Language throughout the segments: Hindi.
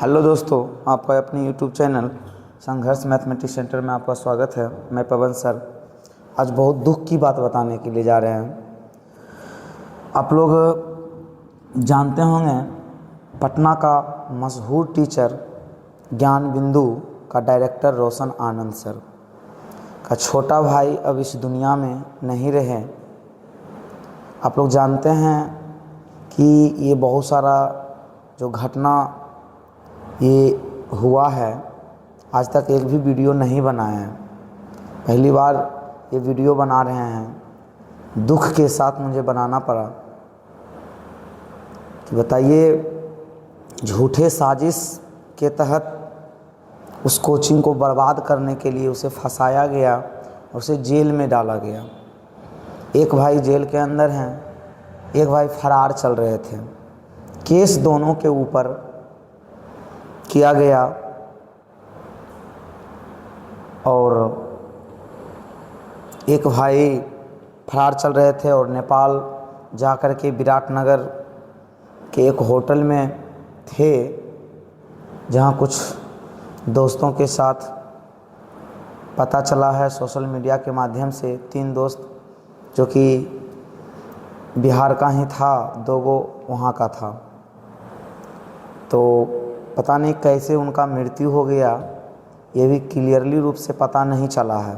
हेलो दोस्तों, आपका अपने यूट्यूब चैनल संघर्ष मैथमेटिक्स सेंटर में आपका स्वागत है। मैं पवन सर आज बहुत दुख की बात बताने के लिए जा रहे हैं। आप लोग जानते होंगे पटना का मशहूर टीचर ज्ञान बिंदु का डायरेक्टर रोशन आनंद सर का छोटा भाई अब इस दुनिया में नहीं रहे। आप लोग जानते हैं कि ये बहुत सारा जो घटना ये हुआ है, आज तक एक भी वीडियो नहीं बनाया है। पहली बार ये वीडियो बना रहे हैं। दुख के साथ मुझे बनाना पड़ा कि बताइए, झूठे साजिश के तहत उस कोचिंग को बर्बाद करने के लिए उसे फंसाया गया और उसे जेल में डाला गया। एक भाई जेल के अंदर हैं, एक भाई फरार चल रहे थे। केस दोनों के ऊपर किया गया और एक भाई फरार चल रहे थे और नेपाल जाकर के विराटनगर के एक होटल में थे, जहां कुछ दोस्तों के साथ पता चला है सोशल मीडिया के माध्यम से। 3 दोस्त जो कि बिहार का ही था, 2 वहाँ का था। तो पता नहीं कैसे उनका मृत्यु हो गया, ये भी क्लियरली रूप से पता नहीं चला है।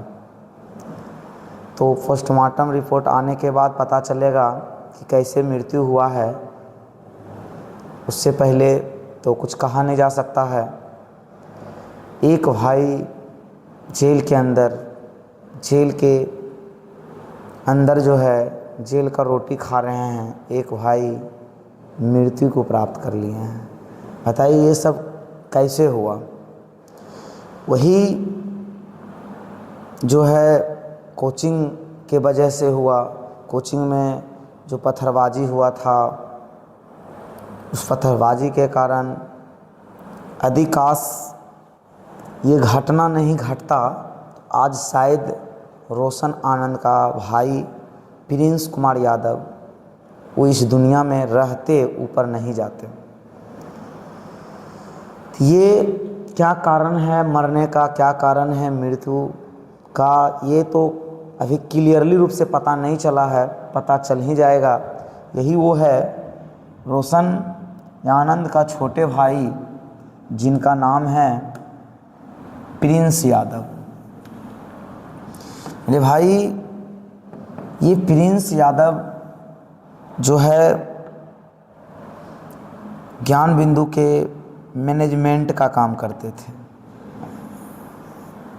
तो पोस्टमार्टम रिपोर्ट आने के बाद पता चलेगा कि कैसे मृत्यु हुआ है। उससे पहले तो कुछ कहा नहीं जा सकता है। एक भाई जेल के अंदर जो है जेल का रोटी खा रहे हैं, एक भाई मृत्यु को प्राप्त कर लिए हैं। बताइए ये सब कैसे हुआ? वही जो है कोचिंग के वजह से हुआ। कोचिंग में जो पत्थरबाजी हुआ था, उस पत्थरबाजी के कारण अधिकांश ये घटना नहीं घटता, आज शायद रोशन आनंद का भाई प्रिंस कुमार यादव वो इस दुनिया में रहते ऊपर नहीं जाते। ये क्या कारण है मरने का, क्या कारण है मृत्यु का, ये तो अभी क्लियरली रूप से पता नहीं चला है। पता चल ही जाएगा। यही वो है रोशन आनंद का छोटे भाई, जिनका नाम है प्रिंस यादव। मेरे भाई, ये प्रिंस यादव जो है ज्ञान बिंदु के मैनेजमेंट का काम करते थे।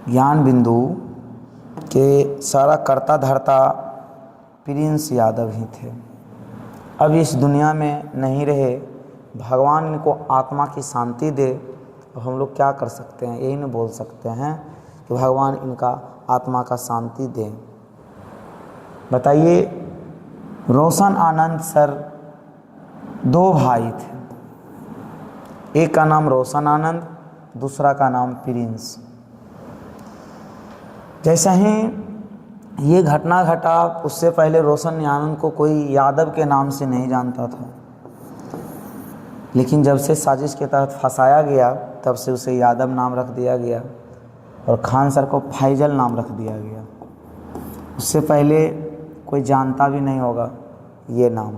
ज्ञान बिंदु के सारा कर्ता धर्ता प्रिंस यादव ही थे। अब इस दुनिया में नहीं रहे। भगवान इनको आत्मा की शांति दे। अब हम लोग क्या कर सकते हैं? यही नहीं बोल सकते हैं कि भगवान इनका आत्मा का शांति दे। बताइए, रोशन आनंद सर 2 भाई थे। एक का नाम रोशन आनंद, दूसरा का नाम प्रिंस। जैसे ही ये घटना घटा, उससे पहले रोशन आनंद को कोई यादव के नाम से नहीं जानता था, लेकिन जब से साजिश के तहत फंसाया गया तब से उसे यादव नाम रख दिया गया और खान सर को फैजल नाम रख दिया गया। उससे पहले कोई जानता भी नहीं होगा ये नाम।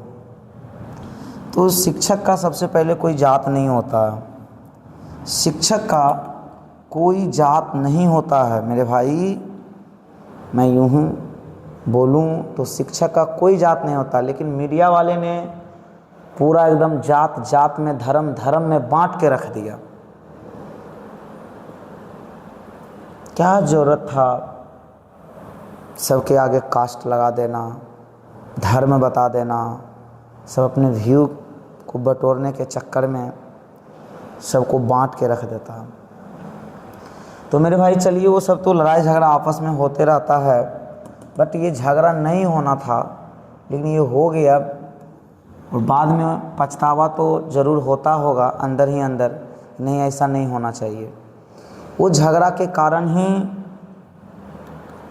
तो शिक्षक का सबसे पहले कोई जात नहीं होता। शिक्षक का कोई जात नहीं होता है मेरे भाई। मैं यूँ ही बोलूँ तो शिक्षक का कोई जात नहीं होता, लेकिन मीडिया वाले ने पूरा एकदम जात जात में, धर्म धर्म में बांट के रख दिया। क्या ज़रूरत था सबके आगे कास्ट लगा देना, धर्म बता देना? सब अपने व्यू को बटोरने के चक्कर में सबको बांट के रख देता। तो मेरे भाई चलिए, वो सब तो लड़ाई झगड़ा आपस में होते रहता है, बट ये झगड़ा नहीं होना था, लेकिन ये हो गया और बाद में पछतावा तो ज़रूर होता होगा अंदर ही अंदर। नहीं, ऐसा नहीं होना चाहिए। वो झगड़ा के कारण ही,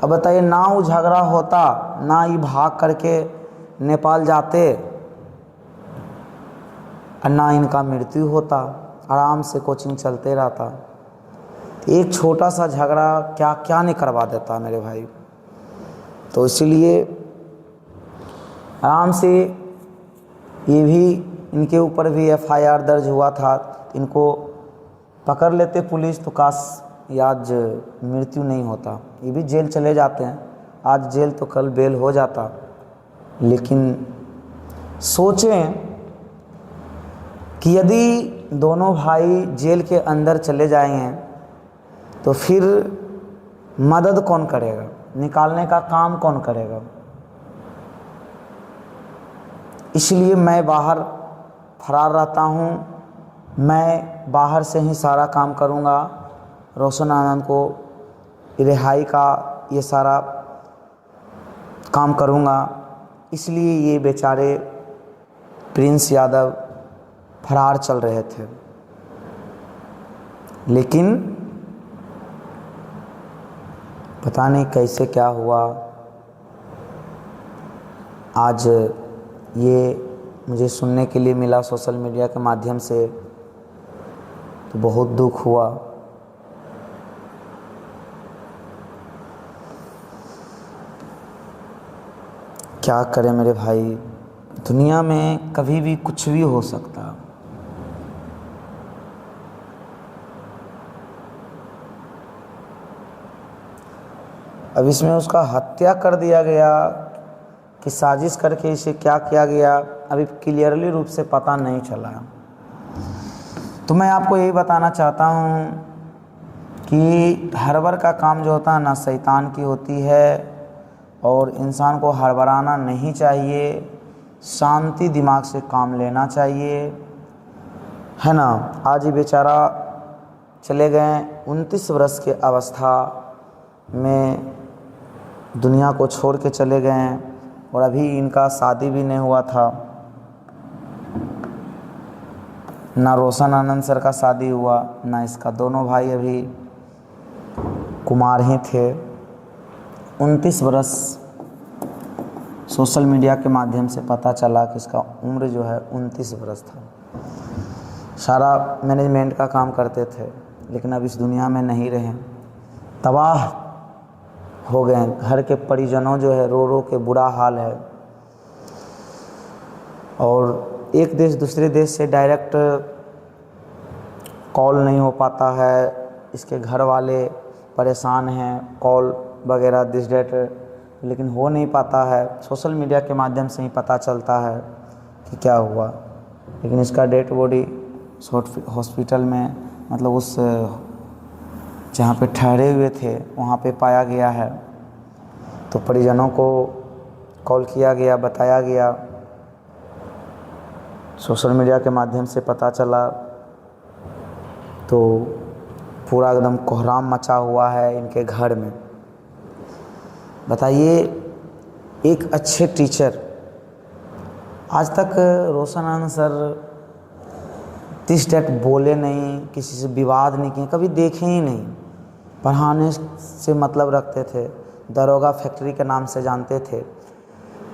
अब बताइए, ना वो झगड़ा होता, ना ये भाग करके नेपाल जाते, और ना इनका मृत्यु होता। आराम से कोचिंग चलते रहता। एक छोटा सा झगड़ा क्या क्या नहीं करवा देता मेरे भाई। तो इसीलिए आराम से ये भी इनके ऊपर भी FIR दर्ज हुआ था। इनको पकड़ लेते पुलिस तो काश ये आज मृत्यु नहीं होता, ये भी जेल चले जाते हैं। आज जेल तो कल बेल हो जाता। लेकिन सोचें कि यदि दोनों भाई जेल के अंदर चले जाएंगे तो फिर मदद कौन करेगा, निकालने का काम कौन करेगा। इसलिए मैं बाहर फरार रहता हूँ, मैं बाहर से ही सारा काम करूँगा। रोशन आनंद को रिहाई का ये सारा काम करूँगा। इसलिए ये बेचारे प्रिंस यादव फरार चल रहे थे। लेकिन पता नहीं कैसे क्या हुआ, आज ये मुझे सुनने के लिए मिला सोशल मीडिया के माध्यम से, तो बहुत दुख हुआ। क्या करें मेरे भाई, दुनिया में कभी भी कुछ भी हो सकता। अब इसमें उसका हत्या कर दिया गया कि साजिश करके इसे क्या किया गया, अभी क्लियरली रूप से पता नहीं चला। तो मैं आपको यही बताना चाहता हूँ कि हड़बड़ का काम जो होता है ना, शैतान की होती है, और इंसान को हड़बड़ाना नहीं चाहिए, शांति दिमाग से काम लेना चाहिए, है ना। आज ही बेचारा चले गए 29 वर्ष के अवस्था में दुनिया को छोड़ के चले गए, और अभी इनका शादी भी नहीं हुआ था, ना रोशन आनंद सर का शादी हुआ, ना इसका। दोनों भाई अभी कुमार ही थे। 29 वर्ष सोशल मीडिया के माध्यम से पता चला कि इसका उम्र जो है 29 वर्ष था। सारा मैनेजमेंट का काम करते थे, लेकिन अब इस दुनिया में नहीं रहे, तबाह हो गए। घर के परिजनों जो है रो रो के बुरा हाल है। और एक देश दूसरे देश से डायरेक्ट कॉल नहीं हो पाता है, इसके घर वाले परेशान हैं, कॉल वगैरह दिस डेट, लेकिन हो नहीं पाता है। सोशल मीडिया के माध्यम से ही पता चलता है कि क्या हुआ। लेकिन इसका डेड बॉडी हॉस्पिटल में, मतलब उस जहाँ पे ठहरे हुए थे वहाँ पे पाया गया है। तो परिजनों को कॉल किया गया, बताया गया, सोशल मीडिया के माध्यम से पता चला, तो पूरा एकदम कोहराम मचा हुआ है इनके घर में। बताइए, एक अच्छे टीचर, आज तक रोशन आनंद सर दिस डेट बोले नहीं, किसी से विवाद नहीं किए, कभी देखे ही नहीं। पढ़ाने से मतलब रखते थे, दरोगा फैक्ट्री के नाम से जानते थे,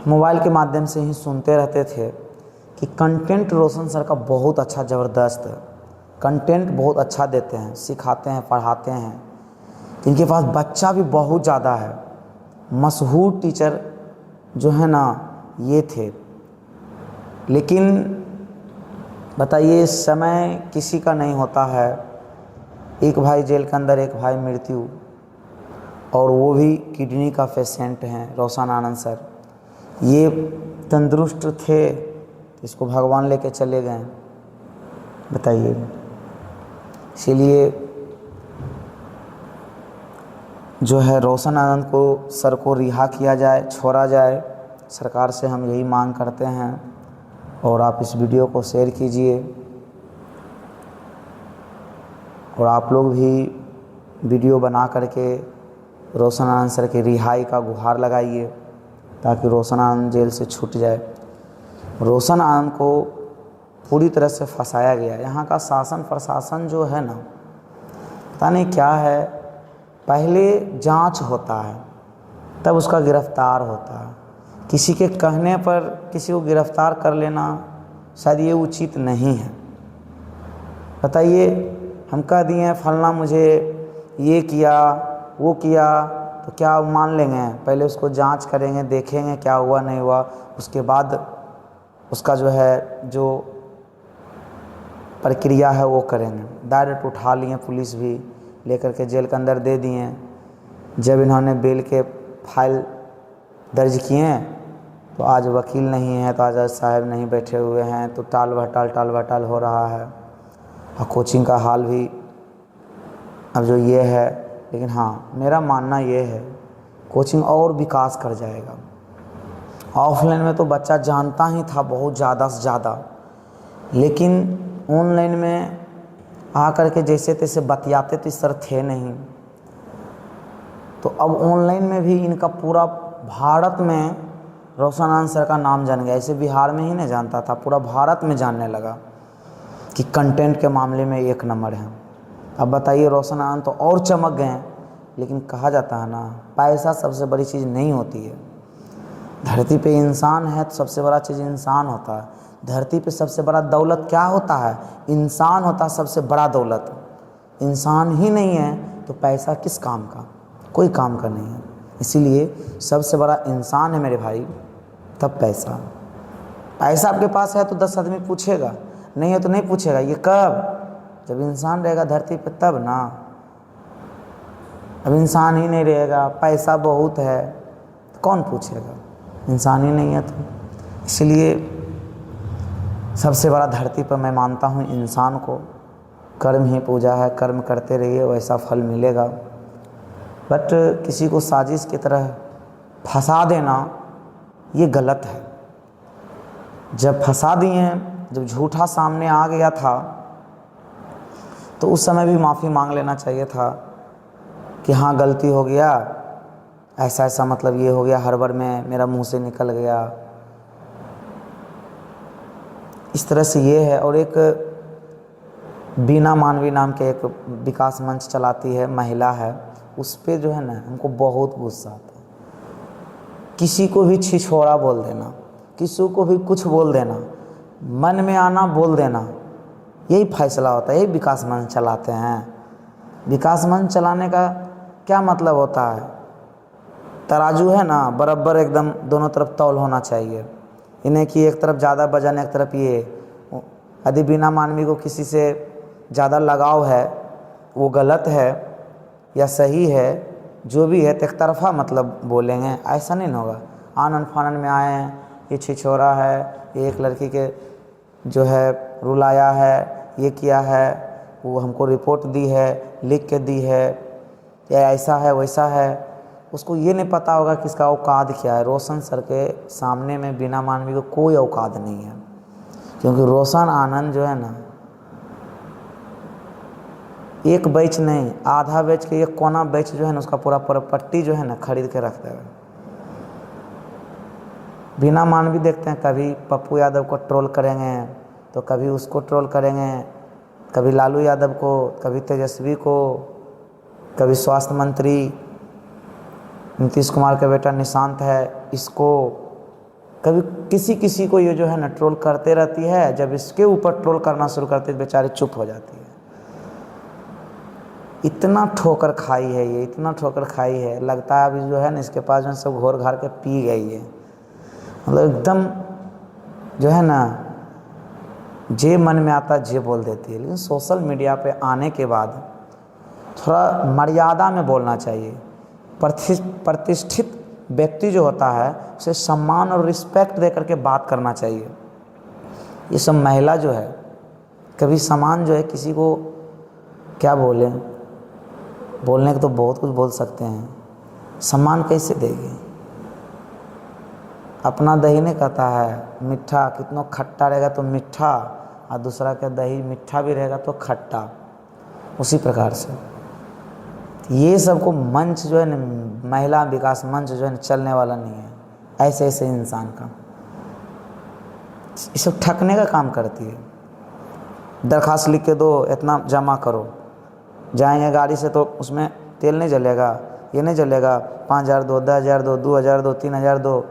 मोबाइल के माध्यम से ही सुनते रहते थे कि कंटेंट रोशन सर का बहुत अच्छा, ज़बरदस्त है, कंटेंट बहुत अच्छा देते हैं, सिखाते हैं, पढ़ाते हैं। इनके पास बच्चा भी बहुत ज़्यादा है। मशहूर टीचर जो है ना ये थे। लेकिन बताइए, समय किसी का नहीं होता है। एक भाई जेल के अंदर, एक भाई मृत्यु, और वो भी किडनी का पेशेंट हैं रोशन आनंद सर। ये तंदुरुस्त थे, इसको भगवान लेके चले गए। बताइए, इसीलिए जो है रोशन आनंद को, सर को रिहा किया जाए, छोड़ा जाए। सरकार से हम यही मांग करते हैं, और आप इस वीडियो को शेयर कीजिए, और आप लोग भी वीडियो बना करके रोशन आनंद सर की रिहाई का गुहार लगाइए, ताकि रोशन आनंद जेल से छूट जाए। रोशन आनंद को पूरी तरह से फंसाया गया। यहाँ का शासन प्रशासन जो है ना, पता नहीं क्या है, पहले जांच होता है तब उसका गिरफ्तार होता है। किसी के कहने पर किसी को गिरफ्तार कर लेना शायद ये उचित नहीं है। बताइए, हम कह दिए फलना मुझे ये किया वो किया, तो क्या मान लेंगे? पहले उसको जांच करेंगे, देखेंगे क्या हुआ नहीं हुआ, उसके बाद उसका जो है जो प्रक्रिया है वो करेंगे। डायरेक्ट उठा लिए, पुलिस भी लेकर के जेल के अंदर दे दिए। जब इन्होंने बेल के फाइल दर्ज किए तो आज वकील नहीं है, तो आज साहब नहीं बैठे हुए हैं, तो टाल भटाल हो रहा है। और कोचिंग का हाल भी अब जो ये है, लेकिन हाँ मेरा मानना ये है कोचिंग और विकास कर जाएगा। ऑफलाइन में तो बच्चा जानता ही था बहुत ज़्यादा से ज़्यादा, लेकिन ऑनलाइन में आकर के जैसे तैसे बतियाते तो इस तरह थे नहीं। तो अब ऑनलाइन में भी इनका पूरा भारत में रोशन आनंद सर का नाम जान गया। ऐसे बिहार में ही नहीं जानता था, पूरा भारत में जानने लगा कि कंटेंट के मामले में एक नंबर है। अब बताइए, रोशन आनंद तो और चमक गए हैं। लेकिन कहा जाता है ना, पैसा सबसे बड़ी चीज़ नहीं होती है। धरती पे इंसान है तो सबसे बड़ा चीज़ इंसान होता है। धरती पे सबसे बड़ा दौलत क्या होता है? इंसान होता है सबसे बड़ा दौलत। इंसान ही नहीं है तो पैसा किस काम का? कोई काम का नहीं है। इसीलिए सबसे बड़ा इंसान है मेरे भाई, तब पैसा। पैसा आपके पास है तो 10 आदमी पूछेगा, नहीं है तो नहीं पूछेगा। ये कब? जब इंसान रहेगा धरती पे तब ना। अब इंसान ही नहीं रहेगा, पैसा बहुत है तो कौन पूछेगा? इंसान ही नहीं है तो। इसलिए सबसे बड़ा धरती पर मैं मानता हूँ इंसान को। कर्म ही पूजा है, कर्म करते रहिए, वैसा फल मिलेगा। बट किसी को साजिश की तरह फंसा देना ये गलत है। जब फंसा दिए, जब झूठा सामने आ गया था तो उस समय भी माफ़ी मांग लेना चाहिए था कि हाँ गलती हो गया, ऐसा ऐसा मतलब ये हो गया, हड़बड़ में मेरा मुंह से निकल गया। इस तरह से ये है। और एक बीना मानवी नाम के एक विकास मंच चलाती है, महिला है, उस पर जो है ना हमको बहुत गुस्सा आता है। किसी को भी छिछोरा बोल देना, किसी को भी कुछ बोल देना, मन में आना बोल देना, यही फैसला होता है। यही विकास मंच चलाते हैं। विकास मंच चलाने का क्या मतलब होता है? तराजू है ना, बराबर एकदम दोनों तरफ तौल होना चाहिए। इन्हें कि एक तरफ ज़्यादा वजन, एक तरफ ये। यदि बिना मानवी को किसी से ज़्यादा लगाव है, वो गलत है या सही है, जो भी है, तो एक तरफा मतलब बोलेंगे, ऐसा नहीं होगा। आनन फानन में आए हैं, ये छिछोरा है, ये एक लड़की के जो है रुलाया है, ये किया है, वो हमको रिपोर्ट दी है, लिख के दी है, या ऐसा है वैसा है। उसको ये नहीं पता होगा कि इसका औकात क्या है। रोशन सर के सामने में बिना मानवी को कोई औकात नहीं है, क्योंकि रोशन आनंद जो है ना, एक बेच नहीं, आधा बेच के एक कोना बेच जो है ना, उसका पूरा प्रॉपर्टी जो है ना खरीद के रख देगा। बिना मानवी देखते हैं, कभी पप्पू यादव को ट्रोल करेंगे तो कभी उसको ट्रोल करेंगे, कभी लालू यादव को, कभी तेजस्वी को, कभी स्वास्थ्य मंत्री नीतीश कुमार का बेटा निशांत है, इसको, कभी किसी किसी को ये जो है ना ट्रोल करते रहती है। जब इसके ऊपर ट्रोल करना शुरू करते बेचारी चुप हो जाती है। इतना ठोकर खाई है ये, इतना ठोकर खाई है, लगता है अभी जो है ना इसके पास में सब घोर घार के पी गई है। मतलब एकदम जो है ना, जे मन में आता जे बोल देती है। लेकिन सोशल मीडिया पे आने के बाद थोड़ा मर्यादा में बोलना चाहिए। प्रतिष्ठित व्यक्ति जो होता है उसे सम्मान और रिस्पेक्ट दे करके बात करना चाहिए। ये सब महिला जो है, कभी सम्मान जो है किसी को क्या बोले, बोलने को तो बहुत कुछ बोल सकते हैं, सम्मान कैसे देगी? अपना दही नहीं कहता है मीठा, कितना खट्टा रहेगा तो मीठा, और दूसरा का दही मीठा भी रहेगा तो खट्टा। उसी प्रकार से ये सबको मंच जो है ना, महिला विकास मंच जो है ना, चलने वाला नहीं है। ऐसे ऐसे इंसान का ये सब ठगने का काम करती है। दरखास्त लिख के दो, इतना जमा करो, जाएंगे गाड़ी से तो उसमें तेल नहीं जलेगा, ये नहीं जलेगा, 5,000 दो, 10,000 दो, 2,000 दो, 3,000 दो।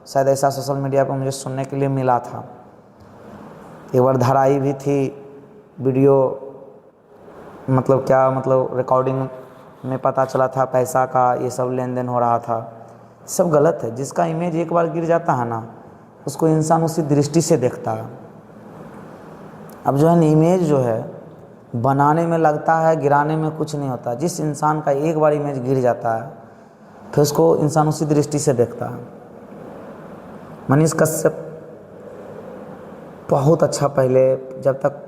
शायद ऐसा सोशल मीडिया पर मुझे सुनने के लिए मिला था। एक बार धराई भी थी वीडियो मतलब क्या मतलब रिकॉर्डिंग में पता चला था पैसा का ये सब लेन देन हो रहा था, सब गलत है। जिसका इमेज एक बार गिर जाता है ना, उसको इंसान उसी दृष्टि से देखता है। अब जो है इमेज जो है बनाने में लगता है, गिराने में कुछ नहीं होता। जिस इंसान का एक बार इमेज गिर जाता है फिर उसको इंसान उसी दृष्टि से देखता है। मनीष कश्यप बहुत अच्छा, पहले जब तक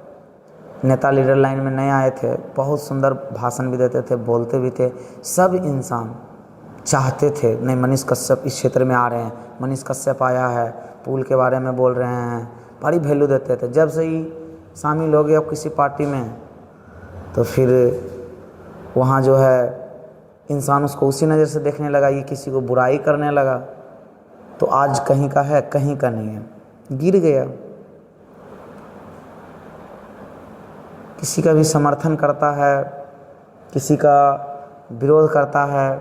नेता लीडर लाइन में नहीं आए थे, बहुत सुंदर भाषण भी देते थे, बोलते भी थे। सब इंसान चाहते थे नहीं मनीष कश्यप इस क्षेत्र में आ रहे हैं, मनीष कश्यप आया है, पुल के बारे में बोल रहे हैं, बड़ी वैल्यू देते थे। जब से ही शामिल हो गए अब किसी पार्टी में, तो फिर वहाँ जो है इंसान उसको उसी नज़र से देखने लगा, ये किसी को बुराई करने लगा। तो आज कहीं का है, कहीं का नहीं है, गिर गया। किसी का भी समर्थन करता है, किसी का विरोध करता है,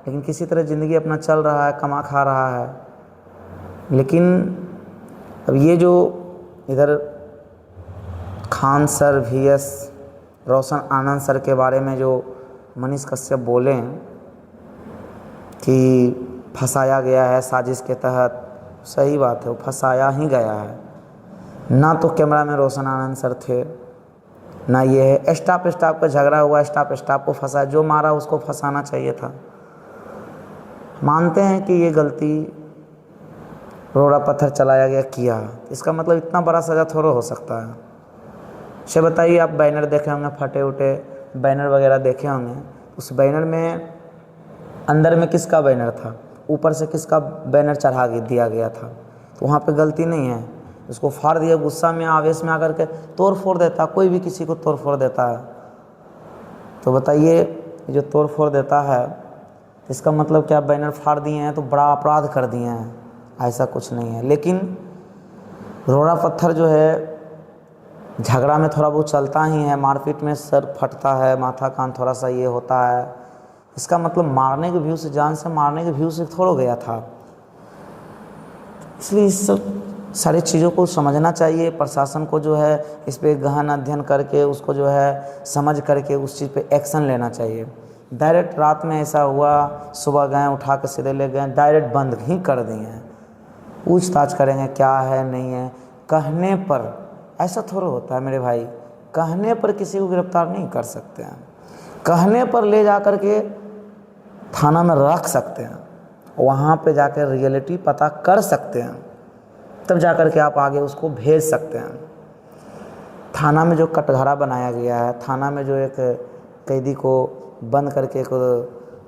लेकिन किसी तरह ज़िंदगी अपना चल रहा है, कमा खा रहा है। लेकिन अब ये जो इधर खान सर, VS रोशन आनंद सर के बारे में जो मनीष कश्यप बोले कि फंसाया गया है साजिश के तहत, सही बात है, वो फंसाया ही गया है। ना तो कैमरा में रोशन आनंद सर थे, ना ये है। स्टाफ का झगड़ा हुआ, स्टाफ को फंसा, जो मारा उसको फंसाना चाहिए था। मानते हैं कि ये गलती रोड़ा पत्थर चलाया गया किया, इसका मतलब इतना बड़ा सज़ा थोड़ा हो सकता है। से बताइए, आप बैनर देखे होंगे, फटे उटे बैनर वगैरह देखे होंगे, उस बैनर में अंदर में किसका बैनर था, ऊपर से किसका बैनर चढ़ा दिया गया था, तो वहाँ पे गलती नहीं है। उसको फाड़ दिया, गुस्सा में आवेश में आकर के तोड़ फोड़ देता, कोई भी किसी को तोड़ फोड़ देता है। तो बताइए, जो तोड़ फोड़ देता है इसका मतलब क्या बैनर फाड़ दिए हैं तो बड़ा अपराध कर दिए हैं, ऐसा कुछ नहीं है। लेकिन रोड़ा पत्थर जो है झगड़ा में थोड़ा बहुत चलता ही है, मारपीट में सर फटता है, माथा कान थोड़ा सा ये होता है, इसका मतलब मारने के व्यू से, जान से मारने के व्यू से थोड़ा गया था। इसलिए इस सब सारी चीज़ों को समझना चाहिए। प्रशासन को जो है इस पे गहन अध्ययन करके उसको जो है समझ करके उस चीज़ पे एक्शन लेना चाहिए। डायरेक्ट रात में ऐसा हुआ, सुबह गए उठा के सीधे ले गए, डायरेक्ट बंद ही कर दिए हैं। पूछताछ करेंगे क्या है नहीं है, कहने पर ऐसा थोड़ा होता है मेरे भाई, कहने पर किसी को गिरफ्तार नहीं कर सकते हैं। कहने पर ले जा कर के थाना में रख सकते हैं, वहाँ पे जाकर रियलिटी पता कर सकते हैं, तब जा कर के आप आगे उसको भेज सकते हैं। थाना में जो कटघरा बनाया गया है, थाना में जो एक कैदी को बंद करके एक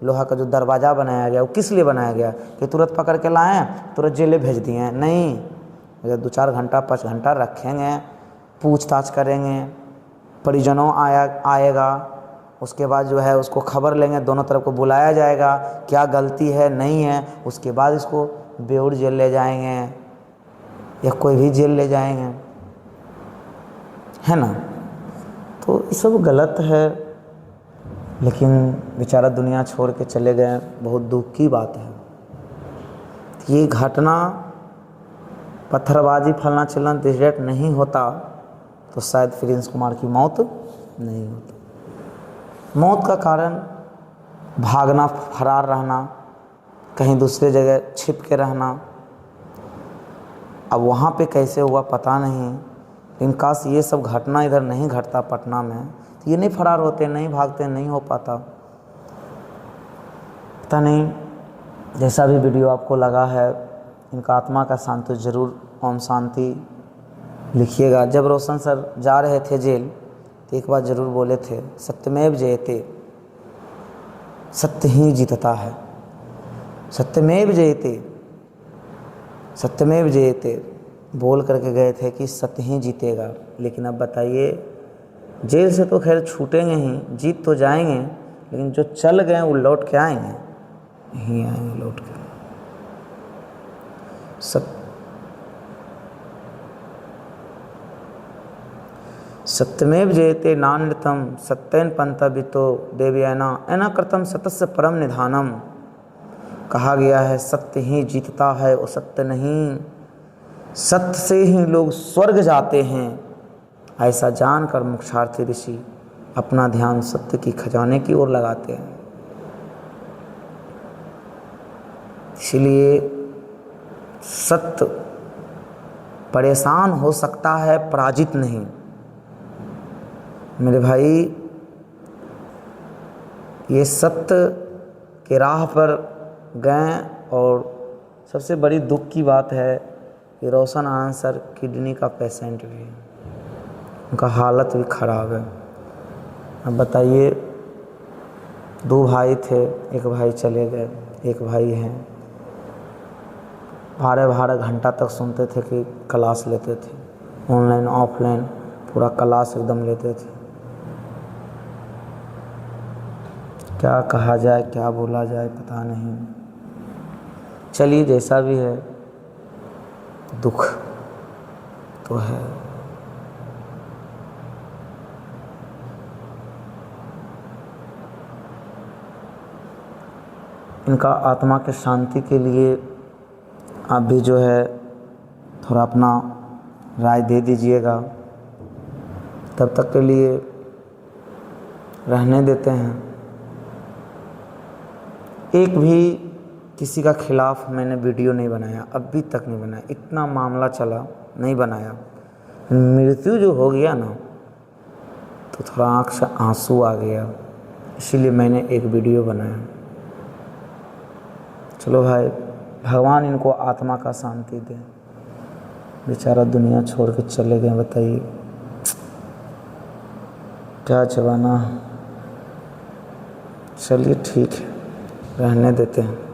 लोहा का जो दरवाज़ा बनाया गया, वो किस लिए बनाया गया कि तुरंत पकड़ के लाएँ, तुरंत जेल भेज दिए? नहीं, अगर 2-4 घंटा 5 घंटा रखेंगे, पूछताछ करेंगे, परिजनों आएगा, उसके बाद जो है उसको खबर लेंगे, दोनों तरफ को बुलाया जाएगा, क्या गलती है नहीं है, उसके बाद इसको बेऊर जेल ले जाएंगे या कोई भी जेल ले जाएंगे, है ना। तो ये सब गलत है, लेकिन बेचारा दुनिया छोड़ के चले गए, बहुत दुख की बात है। ये घटना पत्थरबाजी फलना चिलना डिरेक्ट नहीं होता तो शायद प्रिंस कुमार की मौत नहीं होती। मौत का कारण भागना, फरार रहना, कहीं दूसरे जगह छिप के रहना। अब वहाँ पे कैसे हुआ पता नहीं, लेकिन काश ये सब घटना इधर नहीं घटता पटना में, तो ये नहीं फरार होते, नहीं भागते, नहीं हो पाता। पता नहीं, जैसा भी वीडियो आपको लगा है, इनका आत्मा का शांति ज़रूर ओम शांति लिखिएगा। जब रोशन सर जा रहे थे जेल तो एक बात ज़रूर बोले थे, सत्यमेव जयते, सत्य ही जीतता है, सत्यमेव जयते, सत्यमेव जयते बोल करके गए थे कि सत्य ही जीतेगा। लेकिन अब बताइए, जेल से तो खैर छूटेंगे ही, जीत तो जाएंगे, लेकिन जो चल गए वो लौट के आएंगे, यहीं आएंगे लौट के। सत्यमेव जयते नानृतम सत्येन पंथवितो देवयाना एना कृतम सतस्य परम निधानम। कहा गया है सत्य ही जीतता है और सत्य नहीं, सत्य से ही लोग स्वर्ग जाते हैं, ऐसा जानकर मोक्षार्थी ऋषि अपना ध्यान सत्य की खजाने की ओर लगाते हैं। इसलिए सत्य परेशान हो सकता है, पराजित नहीं। मेरे भाई, ये सत्य के राह पर गए और सबसे बड़ी दुख की बात है कि रोशन आनंद सर किडनी का पेशेंट भी है, उनका हालत भी ख़राब है। अब बताइए, 2 भाई थे, एक भाई चले गए, एक भाई हैं। 12-12 घंटा तक सुनते थे कि क्लास लेते थे, ऑनलाइन ऑफलाइन पूरा क्लास एकदम लेते थे। क्या कहा जाए, क्या बोला जाए, पता नहीं। चलिए, जैसा भी है, दुख तो है। इनका आत्मा के शांति के लिए आप भी जो है थोड़ा अपना राय दे दीजिएगा। तब तक के लिए रहने देते हैं। एक भी किसी का खिलाफ मैंने वीडियो नहीं बनाया, अभी तक नहीं बनाया। इतना मामला चला, नहीं बनाया। मृत्यु जो हो गया ना, तो थोड़ा आँख से आंसू आ गया, इसीलिए मैंने एक वीडियो बनाया। चलो भाई, भगवान इनको आत्मा का शांति दे। बेचारा दुनिया छोड़ के चले गए, बताइए क्या जमाना। चलिए ठीक है, रहने देते हैं।